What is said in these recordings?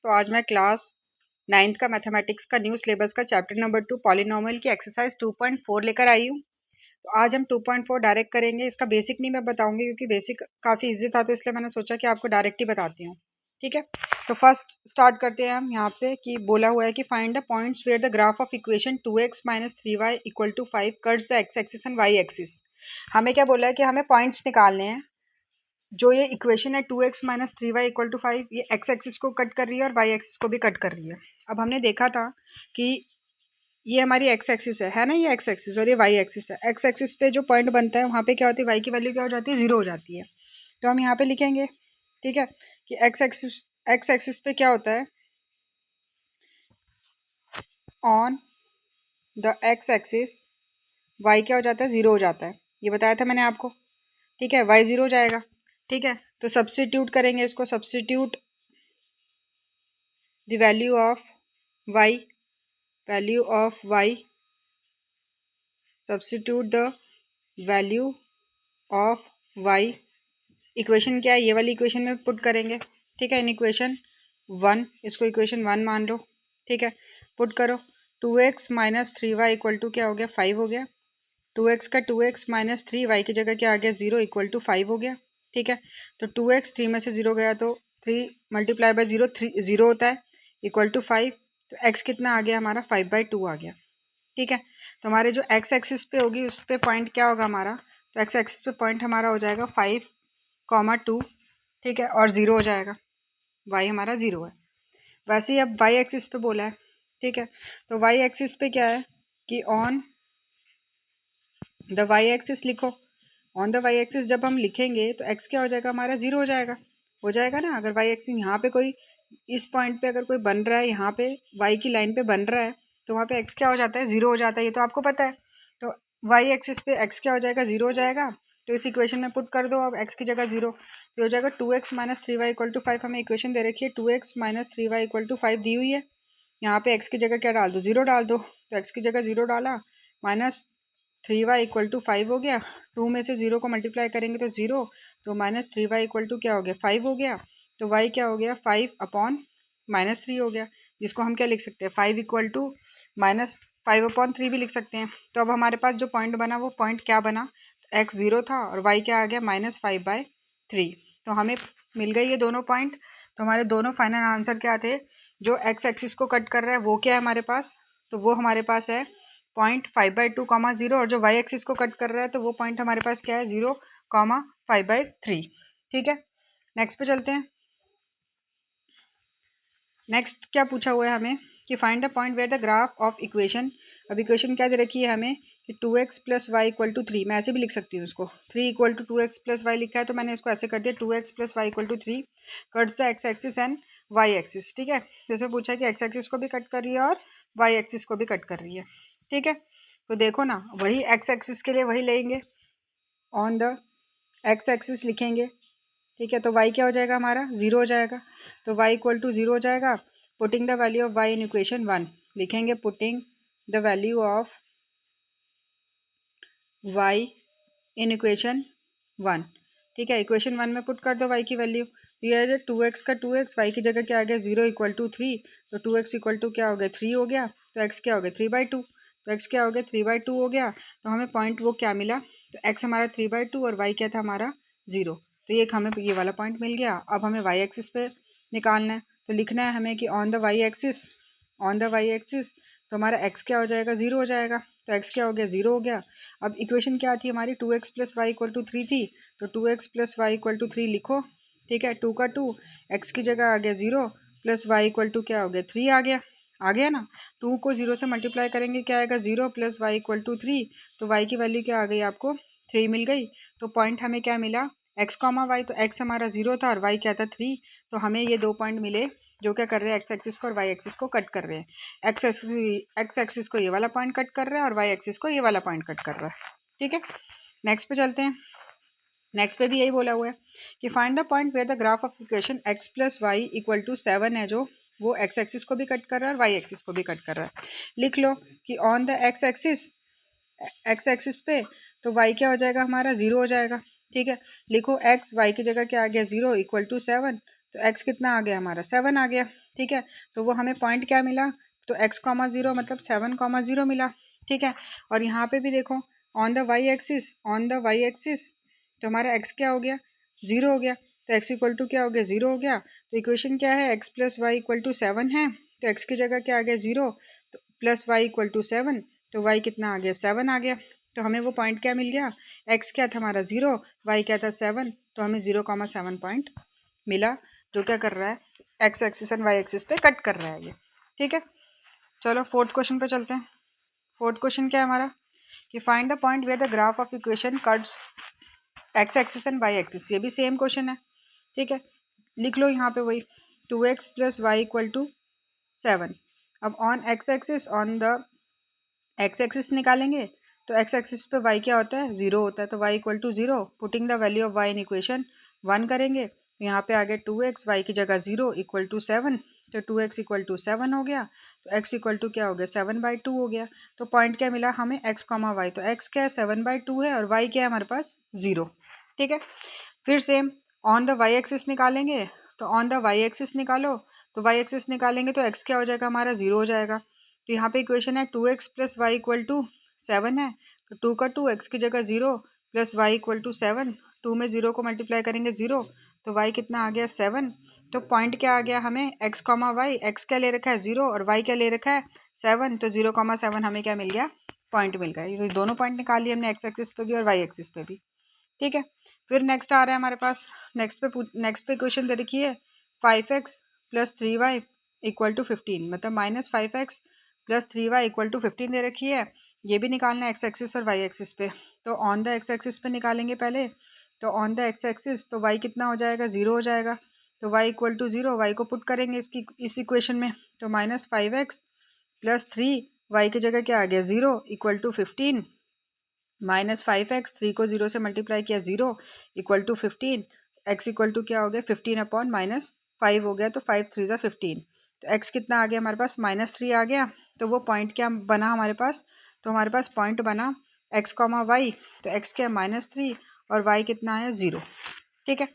तो आज मैं क्लास 9th का मैथमेटिक्स का न्यू सिलेबस का चैप्टर नंबर 2 पॉलिनोमियल की एक्सरसाइज 2.4 लेकर आई हूँ। तो आज हम 2.4 डायरेक्ट करेंगे। इसका बेसिक नहीं मैं बताऊंगी क्योंकि बेसिक काफ़ी इजी था, तो इसलिए मैंने सोचा कि आपको डायरेक्ट ही बताती हूँ। ठीक है, तो फर्स्ट स्टार्ट करते हैं हम यहाँ से कि बोला हुआ है कि find the points where the graph of equation 2x minus 3y equal to 5 cuts the X axis and Y axis. हमें क्या बोला है कि हमें पॉइंट्स निकालने हैं। जो ये इक्वेशन है 2x minus 3y equal to 5, ये एक्स एक्सिस को कट कर रही है और वाई एक्सिस को भी कट कर रही है। अब हमने देखा था कि ये हमारी एक्स एक्सिस है ना, ये एक्स एक्सिस और ये वाई एक्सिस है। एक्स एक्सिस पे जो पॉइंट बनता है वहाँ पे क्या होती है, वाई की वैल्यू क्या हो जाती है, 0 हो जाती है। तो हम यहाँ पे लिखेंगे, ठीक है, कि एक्स एक्सिस पे क्या होता है, on the X axis Y क्या हो जाता है, 0 हो जाता है। ये बताया था मैंने आपको। ठीक है, वाई 0 हो जाएगा। ठीक है, तो सब्स्टिट्यूट करेंगे इसको, substitute the value of Y, value of y, substitute the value of y। Equation क्या है, ये वाली इक्वेशन में पुट करेंगे। ठीक है, इन इक्वेशन 1, इसको इक्वेशन 1 मान लो। ठीक है, पुट करो। 2x minus 3y equal to क्या हो गया, 5 हो गया। 2x का 2x माइनस 3y की जगह क्या आ गया, 0 इक्वल टू 5 हो गया। ठीक है, तो 2x 3 में से 0 गया तो 3 मल्टीप्लाई बाय 0 0 होता है, इक्वल टू 5। तो x कितना आ गया हमारा, 5/2 आ गया। ठीक है, तो हमारे जो एक्स एक्सिस पे होगी उस पे पॉइंट क्या होगा हमारा, तो एक्स एक्सिस पे पॉइंट हमारा हो जाएगा 5, 2। ठीक है, और 0 हो जाएगा, वाई हमारा 0 है। वैसे ही अब वाई एक्सिस पे बोला है। ठीक है, तो वाई एक्सिस पे क्या है कि ऑन द वाई एक्सिस लिखो। ऑन द वाई एक्सिस जब हम लिखेंगे तो एक्स क्या हो जाएगा हमारा, 0 हो जाएगा ना। अगर वाई एक्सिस यहाँ पे कोई, इस पॉइंट पे अगर कोई बन रहा है, यहाँ पे वाई की लाइन पे बन रहा है, तो वहाँ पे एक्स क्या हो जाता है, 0 हो जाता है। ये तो आपको पता है। तो वाई एक्सिस पे एक्स क्या हो जाएगा, 0 हो जाएगा। तो इस इक्वेशन में पुट कर दो अब एक्स की जगह 0, तो हो जाएगा 2x minus 3y equal to 5। हमें इक्वेशन दे रखी है 2x minus 3y equal to 5 दी हुई है। यहाँ पे एक्स की जगह क्या डाल दो, 0 डाल दो। तो एक्स की जगह 0 डाला, माइनस 3y इक्वल टू 5 हो गया। 2 में से 0 को मल्टीप्लाई करेंगे तो 0, तो माइनस 3y इक्वल टू क्या हो गया, 5 हो गया। तो y क्या हो गया, 5/-3 हो गया, जिसको हम क्या लिख सकते हैं, 5 इक्वल टू माइनस 5/3 भी लिख सकते हैं। तो अब हमारे पास जो पॉइंट बना वो पॉइंट क्या बना, x 0 था और y क्या आ गया, -5/3। तो हमें मिल गई ये दोनों पॉइंट। तो हमारे दोनों फाइनल आंसर क्या थे, जो x एक्सिस को कट कर रहा है वो क्या है हमारे पास, तो वो हमारे पास है पॉइंट 5/2, 0। और जो वाई एक्सिस को कट कर रहा है तो वो पॉइंट हमारे पास क्या है, 0, 5/3। ठीक है, नेक्स्ट पे चलते हैं। नेक्स्ट क्या पूछा हुआ है हमें कि find the point where the graph of equation. अब इक्वेशन क्या दे रखी है हमें कि 2x plus Y equal to 3। मैं ऐसे भी लिख सकती हूँ उसको, 3 equal to 2x plus Y लिखा है तो मैंने इसको ऐसे कर दिया, 2x plus Y equal to 3 cuts the X axis and Y axis. ठीक है, जैसे पूछा है कि एक्स एक्सिस को भी कट कर रही है और वाई एक्सिस को भी कट कर रही है। ठीक है, तो देखो ना, वही एक्स एक्सिस के लिए वही लेंगे, ऑन द एक्स एक्सिस लिखेंगे। ठीक है, तो y क्या हो जाएगा हमारा, 0 हो जाएगा। तो y इक्वल टू 0 हो जाएगा। Putting the value of y in equation 1 लिखेंगे, putting the value of y in equation 1। ठीक है, इक्वेशन 1 में पुट कर दो y की वैल्यू। तो ये है 2x का 2x, y की जगह क्या आ गया, 0 इक्वल टू 3। तो 2x इक्वल टू क्या हो गया, 3 हो गया। तो x क्या हो गया, 3/2। तो x क्या हो गया, 3/2 हो गया। तो हमें पॉइंट वो क्या मिला, तो x हमारा 3/2 और y क्या था हमारा, 0। तो ये हमें ये वाला पॉइंट मिल गया। अब हमें y एक्सिस पे निकालना है, तो लिखना है हमें कि on the y axis, on the y axis, तो हमारा x क्या हो जाएगा, 0 हो जाएगा। तो x क्या हो गया, 0 हो गया। अब इक्वेशन क्या थी हमारी, 2x plus Y equal to 3 थी। तो 2x plus Y equal to 3 लिखो। ठीक है, 2 का 2, x की जगह आ गया 0, प्लस वाई इक्वल टू क्या हो गया, 3 आ गया ना। 2 को 0 से मल्टीप्लाई करेंगे क्या आएगा, 0 प्लस वाई इक्वल टू 3। तो y की वैल्यू क्या आ गई आपको, 3 मिल गई। तो पॉइंट हमें क्या मिला, x कॉमा वाई। तो x हमारा 0 था और y क्या था, 3। तो हमें ये दो पॉइंट मिले जो क्या कर रहे हैं, एक्स एक्सिस को और वाई एक्सिस को कट कर रहे हैं। एक्स एक्सिस को ये वाला पॉइंट कट कर रहा है और वाई एक्सिस को ये वाला पॉइंट कट कर रहा है। ठीक है, नेक्स्ट पे चलते हैं। नेक्स्ट पे भी यही बोला हुआ है कि find the point where the graph of equation x plus Y equal to 7 है, जो वो एक्स एक्सिस को भी कट कर रहा है और वाई एक्सिस को भी कट कर रहा है। लिख लो कि ऑन द एक्स एक्सिस पे तो y क्या हो जाएगा हमारा, 0 हो जाएगा। ठीक है, लिखो x, y की जगह क्या आ गया, 0 इक्वल टू 7। तो x कितना आ गया हमारा 7 आ गया। ठीक है, तो वो हमें पॉइंट क्या मिला, तो x,0 मतलब 7,0 मिला। ठीक है, और यहाँ पे भी देखो ऑन द वाई एक्सिस तो हमारा x क्या हो गया 0 हो गया, तो x इक्वल टू क्या हो गया 0 हो गया। तो इक्वेशन क्या है x plus Y equal to 7 है, तो x की जगह क्या आ गया 0, तो प्लस वाई इक्वल टू 7, तो y कितना आ गया 7 आ गया। तो हमें वो पॉइंट क्या मिल गया, x क्या था हमारा 0, y क्या था 7, तो हमें 0,7 पॉइंट मिला, जो क्या कर रहा है x axis and y axis पे कट कर रहा है ये। ठीक है, चलो फोर्थ क्वेश्चन पे चलते हैं। फोर्थ क्वेश्चन क्या है हमारा कि find the point where the graph of equation cuts x axis and y axis, ये भी सेम क्वेश्चन है। ठीक है, लिख लो यहाँ पे वही 2x plus Y equal to 7। अब on x axis, on the x axis निकालेंगे तो x एक्सिस पे y क्या होता है 0 होता है, तो y equal to 0, putting the value of y in equation 1 करेंगे, तो यहाँ पे आ गया 2x, y की जगह 0 इक्वल टू 7, तो 2x इक्वल टू 7 हो गया, तो x इक्वल टू क्या हो गया 7/2 हो गया। तो पॉइंट क्या मिला हमें x कॉमा वाई, तो x क्या है 7/2 है और y क्या है हमारे पास 0। ठीक है, फिर same on the Y axis निकालेंगे, तो ऑन द वाई एक्सिस निकालो, तो वाई एक्सिस निकालेंगे तो x क्या हो जाएगा हमारा 0 हो जाएगा। तो यहाँ पे इक्वेशन है 2x plus Y equal to 7 है, तो 2 का 2 x की जगह 0 प्लस वाई इक्वल टू 7, 2 में 0 को मल्टीप्लाई करेंगे 0, तो y कितना आ गया 7। तो पॉइंट क्या आ गया हमें x कॉमा वाई, x क्या ले रखा है 0 और y क्या ले रखा है 7, तो 0,7 हमें क्या मिल गया पॉइंट मिल गया। ये दोनों पॉइंट निकाल लिए हमने x एक्सिस पे भी और y एक्सिस पे भी। ठीक है, फिर नेक्स्ट आ रहा है हमारे पास, नेक्स्ट पे क्वेश्चन दे रखी है 5x plus 3y equal to 15, मतलब -5x plus 3y equal to 15 दे रखी है। ये भी निकालना है एक्स एक्सिस और वाई एक्सिस पे, तो ऑन द एक्स एक्सिस पे निकालेंगे पहले, तो ऑन द एक्स एक्सिस तो y कितना हो जाएगा 0 हो जाएगा, तो y इक्वल टू 0, वाई को पुट करेंगे इस इक्वेशन में, तो -5x प्लस 3 y की जगह क्या आ गया 0 इक्वल टू 15, -5x, 3 को 0 से मल्टीप्लाई किया 0 equal to 15, x equal to क्या हो गया 15 अपॉन -5 हो गया, तो 5 3 ज़ा 15, तो x कितना आ गया हमारे पास -3 आ गया। तो वो पॉइंट क्या बना हमारे पास, तो हमारे पास पॉइंट बना x कॉमा वाई, तो x क्या -3 और y कितना है 0। ठीक है,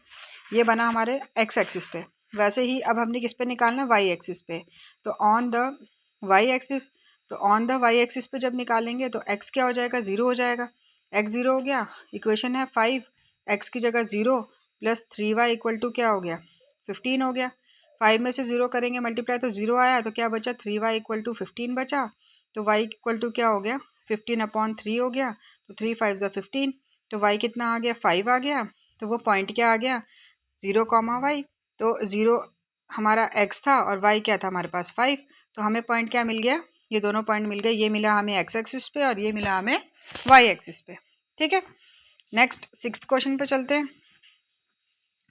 ये बना हमारे x एक्सिस पे। वैसे ही अब हमने किस पे निकालना है y एक्सिस पे, तो ऑन द y एक्सिस, तो ऑन द y एक्सिस पे जब निकालेंगे तो x क्या हो जाएगा 0 हो जाएगा, x 0 हो गया। इक्वेशन है 5, x की जगह 0 प्लस 3y इक्वल टू क्या हो गया 15 हो गया। 5 में से 0 करेंगे मल्टीप्लाई तो 0 आया, तो क्या बचा 3y इक्वल टू 15 बचा, तो y इक्वल टू क्या हो गया 15 अपॉन 3 हो गया, तो 3 5 ज़ा 15, तो y कितना आ गया 5 आ गया। तो वो पॉइंट क्या आ गया 0 कॉमा वाई, तो 0 हमारा x था और y क्या था हमारे पास 5, तो हमें पॉइंट क्या मिल गया, ये दोनों पॉइंट मिल गए, ये मिला हमें x एक्सिस पे और ये मिला हमें y एक्सिस पे। ठीक है, नेक्स्ट सिक्स्थ क्वेश्चन पे चलते हैं।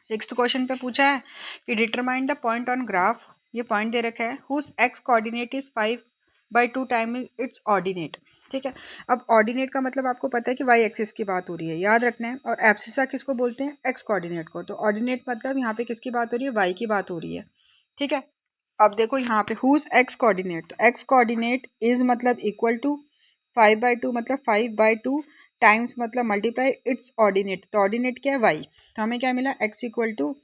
सिक्स्थ क्वेश्चन पे पूछा है कि determine the point on graph, ये पॉइंट दे रखा है whose x coordinate is 5/2 time its ordinate. ठीक है, अब ऑर्डिनेट का मतलब आपको पता है कि वाई एक्सिस की बात हो रही है, याद रखना है। और एब्सिसा किसको बोलते हैं एक्स कोऑर्डिनेट को, तो ऑर्डिनेट मतलब यहाँ पे किसकी बात हो रही है वाई की बात हो रही है। ठीक है, अब देखो यहाँ पे हुज एक्स कोऑर्डिनेट, तो एक्स कोऑर्डिनेट इज मतलब इक्वल टू 5/2 मतलब 5/2 टाइम्स मतलब मल्टीप्लाई इट्स ऑर्डिनेट, तो ऑर्डिनेट क्या है वाई, तो हमें क्या मिला x equal to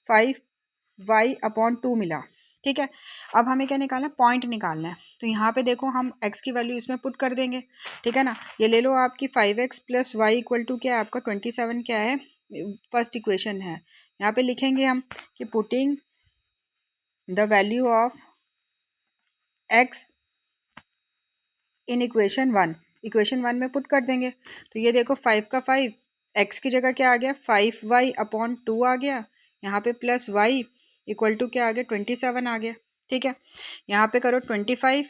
5y upon 2 मिला। ठीक है, अब हमें क्या निकालना है पॉइंट निकालना है, तो यहाँ पे देखो हम x की वैल्यू इसमें पुट कर देंगे। ठीक है ना, ये ले लो आपकी 5x plus Y equal to क्या है आपका 27 क्या है फर्स्ट इक्वेशन है। यहाँ पे लिखेंगे हम कि putting the value of x in equation one में पुट कर देंगे, तो ये देखो 5 का 5 x की जगह क्या आ गया 5y अपॉन 2 आ गया, यहाँ पे प्लस y इक्वल टू क्या आ गया 27 आ गया। ठीक है, यहाँ पे करो 25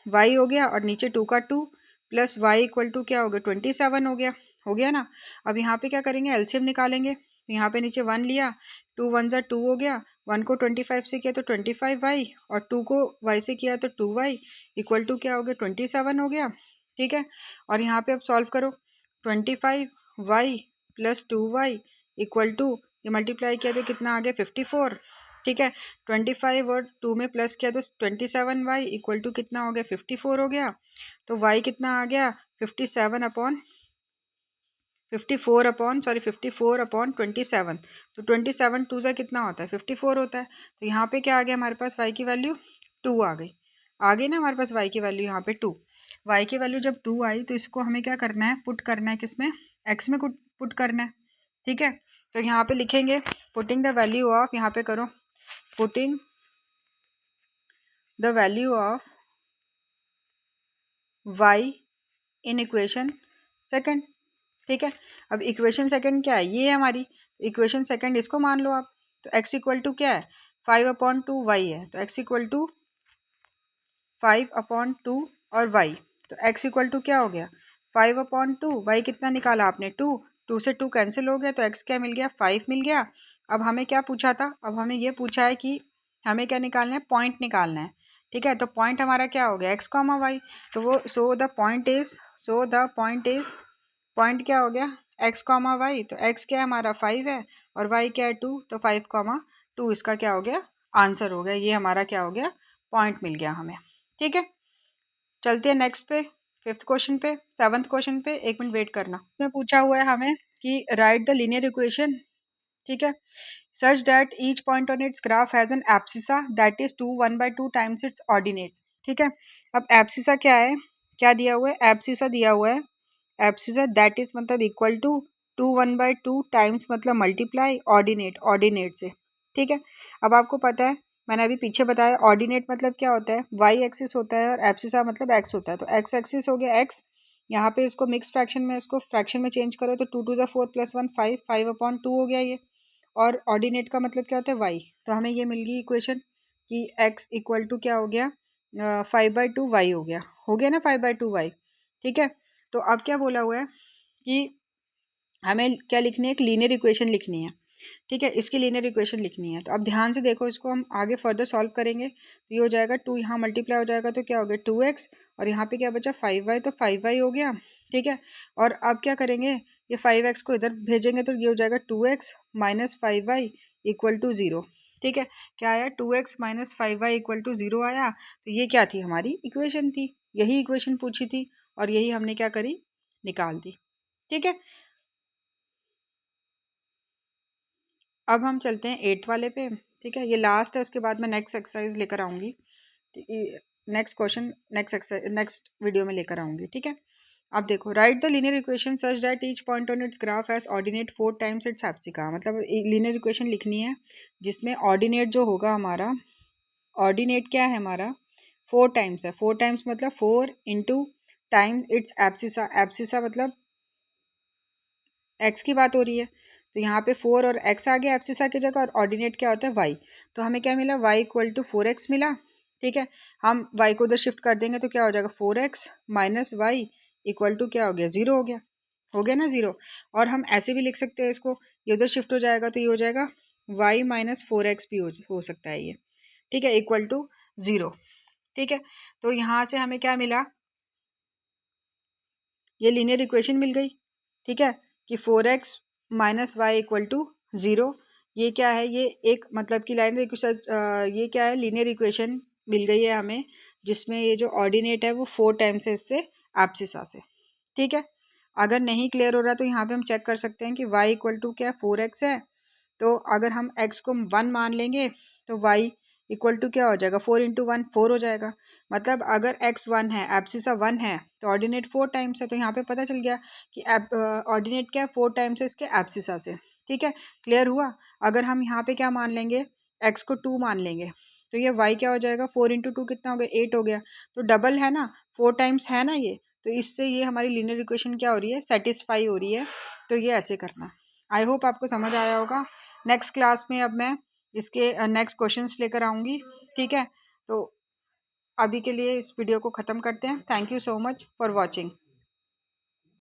y हो गया और नीचे 2 का 2 प्लस y इक्वल टू क्या हो गया 27 हो गया ना। अब यहाँ पे क्या करेंगे एलसीएम निकालेंगे, तो यहाँ पे नीचे 1 लिया, 2 1 ज़ा 2 हो गया, 1 को 25 से किया तो 25y और 2 को y से किया तो 2y इक्वल टू क्या हो गया 27 हो गया। ठीक है, और यहाँ पे अब सॉल्व करो 25y plus 2y equal to, ये मल्टीप्लाई किया तो कितना आ गया 54। ठीक है, 25 और 2 में प्लस किया तो 27y इक्वल टू कितना हो गया 54 हो गया, तो y कितना आ गया 57 अपॉन 54/27, तो 27 टू ज़ा कितना होता है 54 होता है। तो यहाँ पे क्या आ गया हमारे पास, y की वैल्यू 2 आ गई ना हमारे पास y की वैल्यू यहाँ पे 2। y की वैल्यू जब 2 आई तो इसको हमें क्या करना है, पुट करना है किसमें, x में पुट करना है। ठीक है, तो यहाँ पे लिखेंगे पुटिंग द वैल्यू ऑफ, यहाँ पे करो putting the value of y in equation second. ठीक है, अब इक्वेशन सेकंड क्या है, ये है हमारी इक्वेशन सेकंड, इसको मान लो आप। तो x इक्वल टू क्या है 5/2 है, तो x इक्वल टू 5/2 और y, तो x इक्वल टू क्या हो गया 5/2, y कितना निकाला आपने 2 से 2 कैंसिल हो गया, तो x क्या मिल गया 5 मिल गया। अब हमें क्या पूछा था, अब हमें ये पूछा है कि हमें क्या निकालना है, पॉइंट निकालना है। ठीक है, तो पॉइंट हमारा क्या हो गया x, y, तो वो so the point is point क्या हो गया x, y, तो x क्या है हमारा 5 है और y क्या है 2, तो 5,2 इसका क्या हो गया आंसर हो गया। ये हमारा क्या हो गया, पॉइंट मिल गया हमें। ठीक है, चलते हैं नेक्स्ट पे, 5th क्वेश्चन पे, 7th क्वेश्चन पे। एक मिनट वेट करना, इसमें पूछा हुआ है हमें कि राइट द लीनियर इक्वेशन, ठीक है, such that each point on it's graph has an abscissa that is 2 1/2 times it's ordinate. ठीक है, अब एब्सिसा क्या है, क्या दिया हुआ है, एब्सिसा दिया हुआ है, एब्सिसा दैट इज मतलब इक्वल टू 2 1/2 टाइम्स मतलब मल्टीप्लाई ऑर्डिनेट से। ठीक है, अब आपको पता है, मैंने अभी पीछे बताया ऑर्डिनेट मतलब क्या होता है, वाई एक्सिस होता है और एब्सिसा मतलब एक्स होता है। तो एक्स एक्सिस हो गया एक्स, यहाँ पे इसको मिक्स फ्रैक्शन में, इसको फ्रैक्शन में चेंज करो तो 2 to the 4 + 1 5, 5/2 हो गया ये। और ऑर्डिनेट का मतलब क्या होता है वाई, तो हमें ये मिल गई इक्वेशन कि एक्स इक्वल टू क्या हो गया 5/2 वाई हो गया ना 5/2 वाई। ठीक है, तो अब क्या बोला हुआ है कि हमें क्या लिखनी है, एक लीनियर इक्वेशन लिखनी है। ठीक है, इसकी लीनियर इक्वेशन लिखनी है। तो अब ध्यान से देखो, इसको हम आगे फर्दर सॉल्व करेंगे तो ये हो जाएगा 2 यहाँ मल्टीप्लाई हो जाएगा तो क्या हो गया 2x, और यहाँ पे क्या बचा 5y, तो 5y हो गया। ठीक है, और अब क्या करेंगे, ये 5x को इधर भेजेंगे तो ये हो जाएगा 2x - 5y = 0। ठीक है, क्या आया 2x - 5y = 0 आया। तो ये क्या थी, हमारी इक्वेशन थी, यही इक्वेशन पूछी थी और यही हमने क्या करी, निकाल दी। ठीक है, अब हम चलते हैं 8th वाले पे। ठीक है, ये लास्ट है, उसके बाद मैं नेक्स्ट एक्सरसाइज लेकर आऊँगी, next question next exercise next video में लेकर आऊँगी। ठीक है, अब देखो, right the linear equation such that each point on it's graph has ordinate 4 times it's abscissa. मतलब लीनियर इक्वेशन लिखनी है जिसमें ऑर्डिनेट जो होगा हमारा, ऑर्डिनेट क्या है हमारा 4 टाइम्स है, 4 टाइम्स मतलब 4 × टाइम्स इट्स एब्सिसा। एब्सिसा मतलब एक्स की बात हो रही है, तो यहाँ पे 4 और एक्स आ गया एब्सिसा की जगह, और ऑर्डिनेट क्या होता है वाई। तो हमें क्या मिला, y = 4x मिला। ठीक है, हम y को उधर शिफ्ट कर देंगे तो क्या हो जाएगा 4x - y = क्या हो गया 0 हो गया ना 0। और हम ऐसे भी लिख सकते हैं इसको, ये उधर शिफ्ट हो जाएगा तो ये हो जाएगा y - 4x भी हो सकता है ये। ठीक है, = 0। ठीक है, तो यहाँ से हमें क्या मिला, ये लीनियर इक्वेशन मिल गई। ठीक है, कि 4x - y = 0। ये क्या है, ये एक मतलब की लाइन, ये क्या है, लीनियर इक्वेशन मिल गई है हमें जिसमें ये जो ऑर्डिनेट है वो 4 टाइम्स है इससे एब्सिसा से। ठीक है, अगर नहीं क्लियर हो रहा तो यहाँ पे हम चेक कर सकते हैं कि y = क्या 4x है, तो अगर हम x को 1 मान लेंगे तो y = क्या हो जाएगा 4 × 1 4 हो जाएगा। मतलब अगर x 1 है, एब्सिसा 1 है, तो ऑर्डिनेट 4 टाइम्स है। तो यहाँ पे पता चल गया कि ऑर्डिनेट क्या है 4 टाइम्स है इसके एब्सिसा से। ठीक है, क्लियर हुआ। अगर हम यहाँ पे क्या मान लेंगे, x को 2 मान लेंगे तो ये y क्या हो जाएगा 4 × 2 कितना हो गया 8 हो गया। तो डबल है ना, 4 टाइम्स है ना ये, तो इससे ये हमारी लीनियर इक्वेशन क्या हो रही है, सेटिस्फाई हो रही है। तो ये ऐसे करना। आई होप आपको समझ आया होगा। नेक्स्ट क्लास में अब मैं इसके नेक्स्ट क्वेश्चंस लेकर आऊँगी। ठीक है, तो अभी के लिए इस वीडियो को ख़त्म करते हैं। Thank you so much for watching.